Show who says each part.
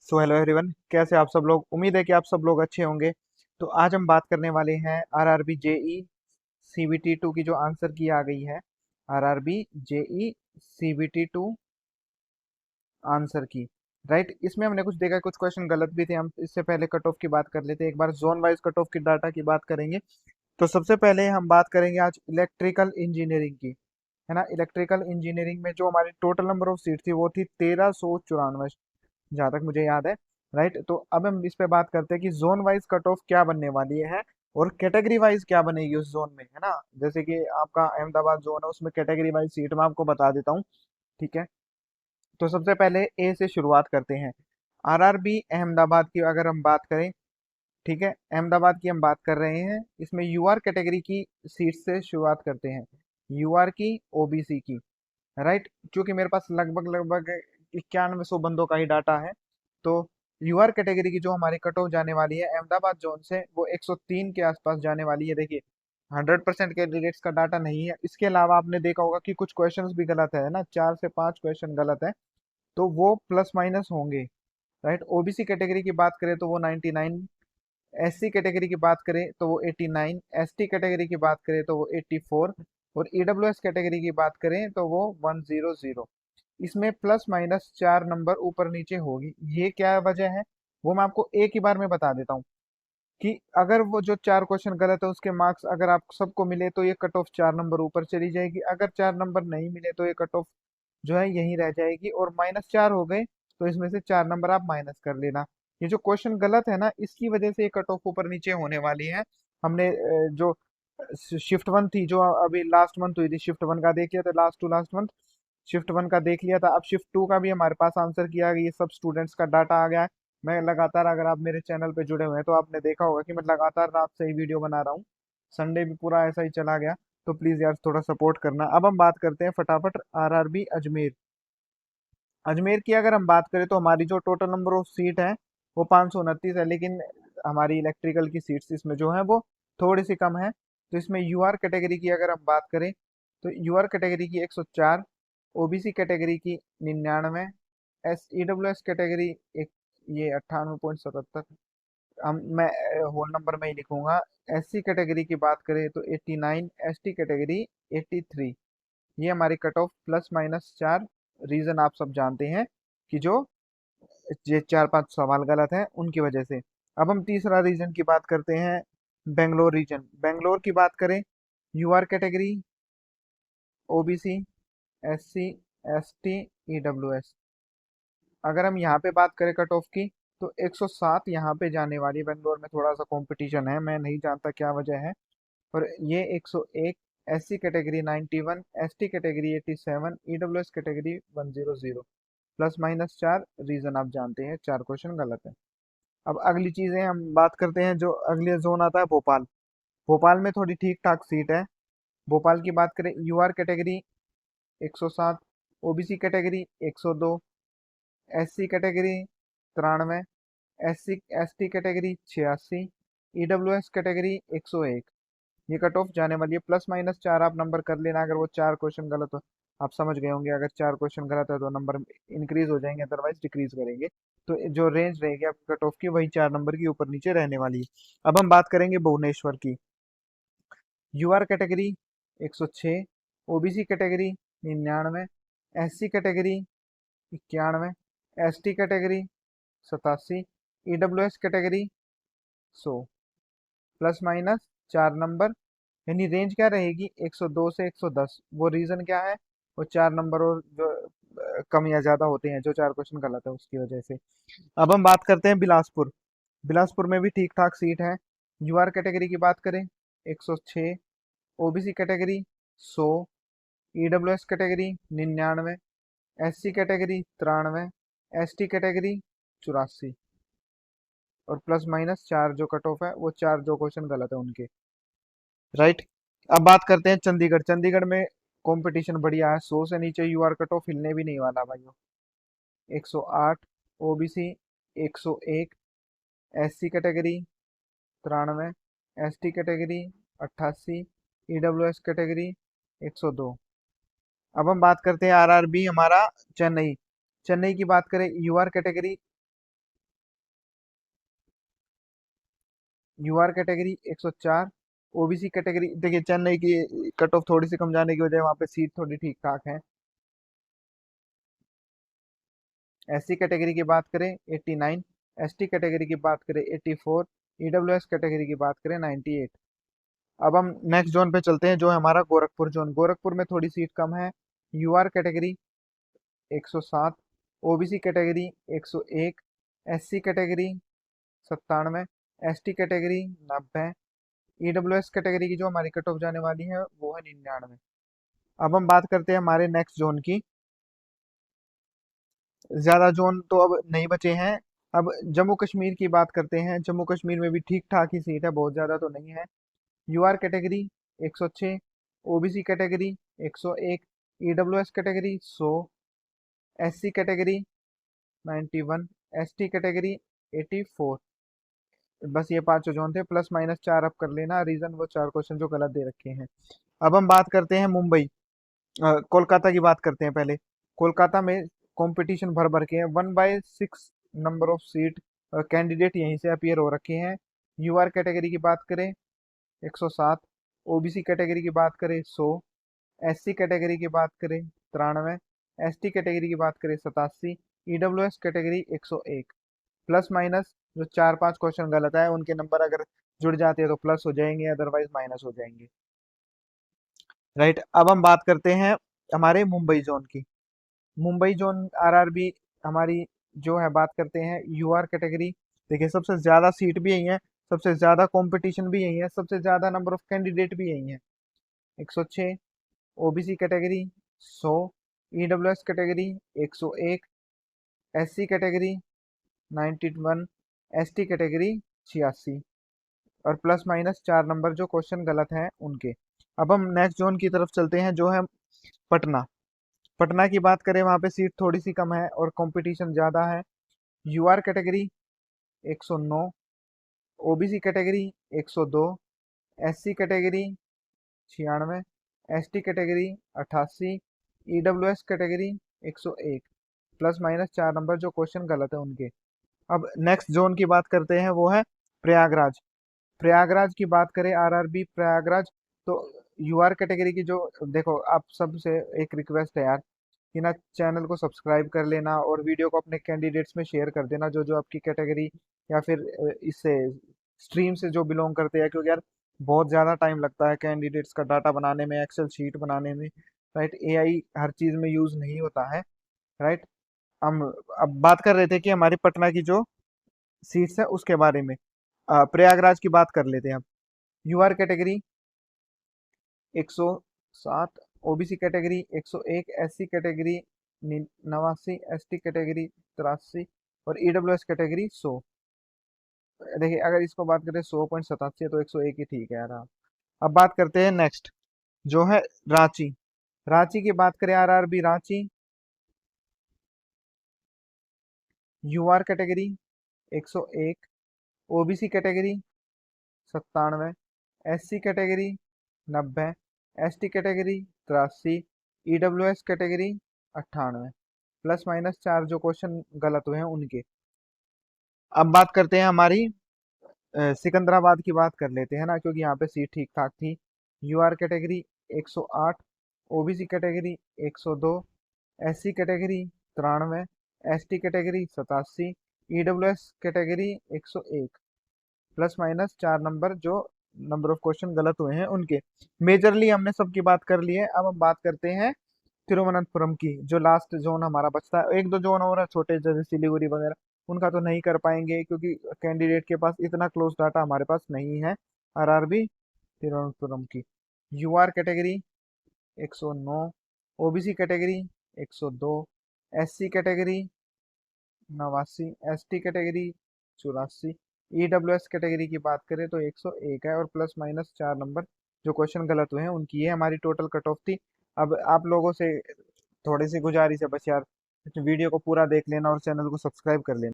Speaker 1: So hello everyone, कैसे आप सब लोग। उम्मीद है कि आप सब लोग अच्छे होंगे। तो आज हम बात करने वाले हैं आरआरबी जेई सीबीटी टू की जो आंसर की आ गई है। RRB JE CBT two answer की। राइट, इसमें हमने कुछ देखा, कुछ क्वेश्चन गलत भी थे। हम इससे पहले कट ऑफ की बात कर लेते हैं, एक बार जोन वाइज कट ऑफ की डाटा की बात करेंगे। तो सबसे पहले हम बात करेंगे आज इलेक्ट्रिकल इंजीनियरिंग की, है ना। इलेक्ट्रिकल इंजीनियरिंग में जो हमारी टोटल नंबर ऑफ सीट थी वो थी 1394, जहाँ तक मुझे याद है। राइट, तो अब हम इस पे बात करते हैं कि जोन वाइज कट ऑफ क्या बनने वाली है और कैटेगरी वाइज क्या बनेगी उस जोन में, है ना। जैसे कि आपका अहमदाबाद जोन है, उसमें कैटेगरी वाइज सीट मैं आपको बता देता हूँ। ठीक है, तो सबसे पहले ए से शुरुआत करते हैं। आरआरबी अहमदाबाद की अगर हम बात करें, ठीक है, अहमदाबाद की हम बात कर रहे हैं। इसमें यूआर कैटेगरी की सीट से शुरुआत करते हैं, यूआर की, ओबीसी की। राइट, क्योंकि मेरे पास लगभग लगभग 9100 बंदों का ही डाटा है। तो यूआर कैटेगरी की जो हमारी कट ऑफ जाने वाली है अहमदाबाद जोन से, वो 103 के आसपास जाने वाली है। देखिए, 100% कैंडिडेट्स का डाटा नहीं है। इसके अलावा आपने देखा होगा कि कुछ क्वेश्चंस भी गलत है ना, 4 से 5 क्वेश्चन गलत है, तो वो प्लस माइनस होंगे। राइट, ओबीसी कैटेगरी की बात करें तो वो 99, एससी कैटेगरी की बात करें तो वो 89, एसटी कैटेगरी की बात करें तो वो 84, और ईडब्ल्यूएस कैटेगरी की बात करें तो वो 100। इसमें प्लस माइनस 4 नंबर ऊपर नीचे होगी। ये क्या वजह है, वो मैं आपको एक ही बार में बता देता हूँ कि अगर वो जो 4 क्वेश्चन गलत है उसके मार्क्स अगर आप सबको मिले तो ये कट ऑफ 4 नंबर ऊपर चली जाएगी। अगर 4 नंबर नहीं मिले तो ये कट ऑफ जो है यहीं रह जाएगी, और -4 हो गए तो इसमें से 4 नंबर आप माइनस कर लेना। ये जो क्वेश्चन गलत है ना, इसकी वजह से ये कट ऑफ ऊपर नीचे होने वाली है। हमने जो शिफ्ट वन थी, जो अभी लास्ट मंथ हुई थी, शिफ्ट वन का देख लिया था, last to last month shift one का देख लिया था। अब शिफ्ट टू का भी हमारे पास आंसर किया गया, ये सब स्टूडेंट्स का डाटा आ गया है। मैं लगातार, अगर आप मेरे चैनल पे जुड़े हुए हैं तो आपने देखा होगा कि मैं लगातार रात से ही वीडियो बना रहा हूँ। संडे भी पूरा ऐसा ही चला गया। तो प्लीज यार थोड़ा सपोर्ट करना। अब हम बात करते हैं फटाफट आरआरबी अजमेर। अजमेर की अगर हम बात करें तो हमारी जो टोटल नंबर ऑफ सीट है वो 529 है, लेकिन हमारी इलेक्ट्रिकल की सीट्स इसमें जो है वो थोड़ी सी कम है। तो इसमें यूआर कैटेगरी की अगर हम बात करें तो यूआर कैटेगरी की 104, ओबीसी कैटेगरी की 99, एस ईडब्ल्यूएस कैटेगरी एक, ये 98.77। हम मैं होल नंबर में ही लिखूंगा। एससी कैटेगरी की बात करें तो 89, एसटी कैटेगरी 83। ये हमारी कट ऑफ +- 4। रीजन आप सब जानते हैं कि जो ये 4 5 सवाल गलत हैं उनकी वजह से। अब हम तीसरा रीजन की बात करते हैं, बेंगलोर रीजन। बेंगलोर की बात करें, UR category, OBC, SC, ST, EWS. अगर हम यहाँ पे बात करें कट ऑफ की, तो 107 यहाँ पे जाने वाली है। बेंगलोर में थोड़ा सा कंपटीशन है, मैं नहीं जानता क्या वजह है। और ये 101, SC category 91, ST category 87, EWS category 100। +- 4। Reason आप जानते हैं, 4 क्वेश्चन गलत है। अब अगली चीजें हम बात करते हैं, जो अगले जोन आता है भोपाल। भोपाल में थोड़ी ठीक ठाक सीट है। भोपाल की बात करें, UR category 107, OBC category 102, SC category 93, SC ST category 86, EWS category 101। ये कट ऑफ जाने वाली है। +- 4 आप नंबर कर लेना, अगर वो 4 क्वेश्चन गलत हो। आप समझ गए होंगे, अगर 4 क्वेश्चन गलत है तो नंबर इंक्रीज हो जाएंगे, अदरवाइज डिक्रीज करेंगे। तो जो रेंज रहेगी आपकी कट ऑफ की, वही 4 नंबर की ऊपर नीचे रहने वाली है। अब हम बात करेंगे भुवनेश्वर की। UR category 106, OBC category 99, SC category 91, ST category 87, EWS category 100। +- 4 number, यानी रेंज क्या रहेगी, 102 से 110। वो रीजन क्या है, वो 4 नंबर और जो कम या ज्यादा होते हैं, जो 4 क्वेश्चन गलत है उसकी वजह से। अब हम बात करते हैं बिलासपुर। बिलासपुर में भी ठीक ठाक सीट है। यूआर कैटेगरी की बात करें, 106, OBC category 100, EWS category 99, SC category 93, ST category 84। और +- 4 जो कट ऑफ है, वो 4 जो क्वेश्चन गलत है उनके। राइट, अब बात करते हैं चंडीगढ़। चंडीगढ़ में कंपटीशन बढ़िया है, 100 से नीचे यूआर कट ऑफ हिलने भी नहीं वाला भाइयों। 108, OBC 101, SC category 93, ST category 88, EWS category 102। अब हम बात करते हैं आरआरबी हमारा चेन्नई। चेन्नई की बात करें, UR category UR category 104, OBC category, देखिए चेन्नई की कट ऑफ थोड़ी सी कम जाने की वजह वहाँ पे सीट थोड़ी ठीक ठाक है। एससी कैटेगरी की बात करें 89, एसटी कैटेगरी की बात करें 84, ईडब्ल्यूएस कैटेगरी की बात करें 98। अब हम नेक्स्ट जोन पे चलते हैं जो है हमारा गोरखपुर जोन। गोरखपुर में थोड़ी सीट कम है। UR category 107, OBC category 101, SC category 97, ST category 90, EWS category की जो हमारी कट ऑफ जाने वाली है वो है 99। अब हम बात करते हैं हमारे नेक्स्ट जोन की। ज्यादा जोन तो अब नहीं बचे हैं। अब जम्मू कश्मीर की बात करते हैं। जम्मू कश्मीर में भी ठीक ठाक ही सीट है, बहुत ज्यादा तो नहीं है। UR category 106, OBC category 101, EWS category 100, SC category 91, ST category 84। बस ये पांचों जोन थे, प्लस माइनस चार अब कर लेना, रीजन वो चार क्वेश्चन जो गलत दे रखे हैं। अब हम बात करते हैं मुंबई, कोलकाता की बात करते हैं पहले। कोलकाता में कंपटीशन भर भर के है, 1/6 नंबर ऑफ सीट कैंडिडेट यहीं से अपीयर हो रखे हैं। यूआर कैटेगरी की बात करें 107, ओबीसी कैटेगरी की बात करें 100, एससी कैटेगरी की बात करें 93, एसटी कैटेगरी की बात करें 87, ईडब्ल्यूएस कैटेगरी 101। प्लस माइनस जो चार पांच क्वेश्चन गलत है उनके नंबर अगर जुड़ जाते हैं तो प्लस हो जाएंगे, अदरवाइज माइनस हो जाएंगे। राइट, अब हम बात करते हैं हमारे मुंबई जोन की। मुंबई जोन आरआरबी हमारी जो है, बात करते हैं यूआर कैटेगरी। देखिए सबसे ज्यादा सीट भी यही है, सबसे ज्यादा कंपटीशन भी यही है, सबसे ज्यादा नंबर ऑफ कैंडिडेट भी यही है। 106, OBC category 100, EWS category 101, SC category 91, ST category 86। और प्लस माइनस चार नंबर जो क्वेश्चन गलत हैं उनके। अब हम नेक्स्ट जोन की तरफ चलते हैं जो है पटना। पटना की बात करें, वहां पे सीट थोड़ी सी कम है और कंपटीशन ज्यादा है। UR category 109, OBC category 102, SC category 96, ST category 88, EWS category 101। Plus minus चार नंबर जो क्वेश्चन गलत है उनके। अब नेक्स्ट जोन की बात करते हैं वो है प्रयागराज। प्रयागराज की बात करें आरआरबी प्रयागराज, तो यूआर कैटेगरी की जो, देखो आप सबसे एक रिक्वेस्ट है यार कि ना चैनल को सब्सक्राइब कर लेना और वीडियो को अपने कैंडिडेट्स में शेयर कर देना जो जो आपकी कैटेगरी या फिर इससे स्ट्रीम से जो बिलोंग करते हैं, क्योंकि यार बहुत ज़्यादा टाइम लगता है कैंडिडेट्स का डाटा बनाने में, एक्सेल शीट बनाने में। राइट, एआई हर चीज़ में यूज़ नहीं होता है। राइट, हम अब बात कर रहे थे कि हमारी पटना की जो सीट्स है उसके बारे में। प्रयागराज की बात कर लेते हैं अब। UR category 107, OBC category 101, SC category 89, ST category 83 और ईडब्ल्यूएस कैटेगरी 100। देखिए अगर इसको बात करें 100.87 है तो 101 ही ठीक है यार। अब बात करते हैं नेक्स्ट जो है रांची। रांची की बात करें RRB Ranchi, UR category 101, OBC category 97, SC category 90, ST category 83, EWS category 98। Plus minus चार जो क्वेश्चन गलत हुए हैं उनके। अब बात करते हैं हमारी सिकंदराबाद की बात कर लेते हैं ना, क्योंकि यहाँ पे सीट ठीक ठाक थी। UR category 108, OBC category 102, SC category 93, ST category 87, EWS category 101। Plus minus चार नंबर जो नंबर ऑफ क्वेश्चन गलत हुए हैं उनके। मेजरली हमने सबकी बात कर ली है। अब हम बात करते हैं तिरुवनंतपुरम की, जो लास्ट जोन हमारा बचता है। एक दो जोन और है छोटे जैसे सिलीगुड़ी वगैरह, उनका तो नहीं कर पाएंगे क्योंकि कैंडिडेट के पास इतना क्लोज डाटा हमारे पास नहीं है। आरआरबी तिरुवनंतपुरम की UR category 109, OBC category 102, SC category 89, ST category 84, EWS category की बात करें तो 101 है और प्लस माइनस चार नंबर जो क्वेश्चन गलत हुए हैं उनकी। ये हमारी टोटल कट ऑफ थी। अब आप लोगों से थोड़ी सी गुजारिश है बस यार, वीडियो को पूरा देख लेना और चैनल को सब्सक्राइब कर लेना।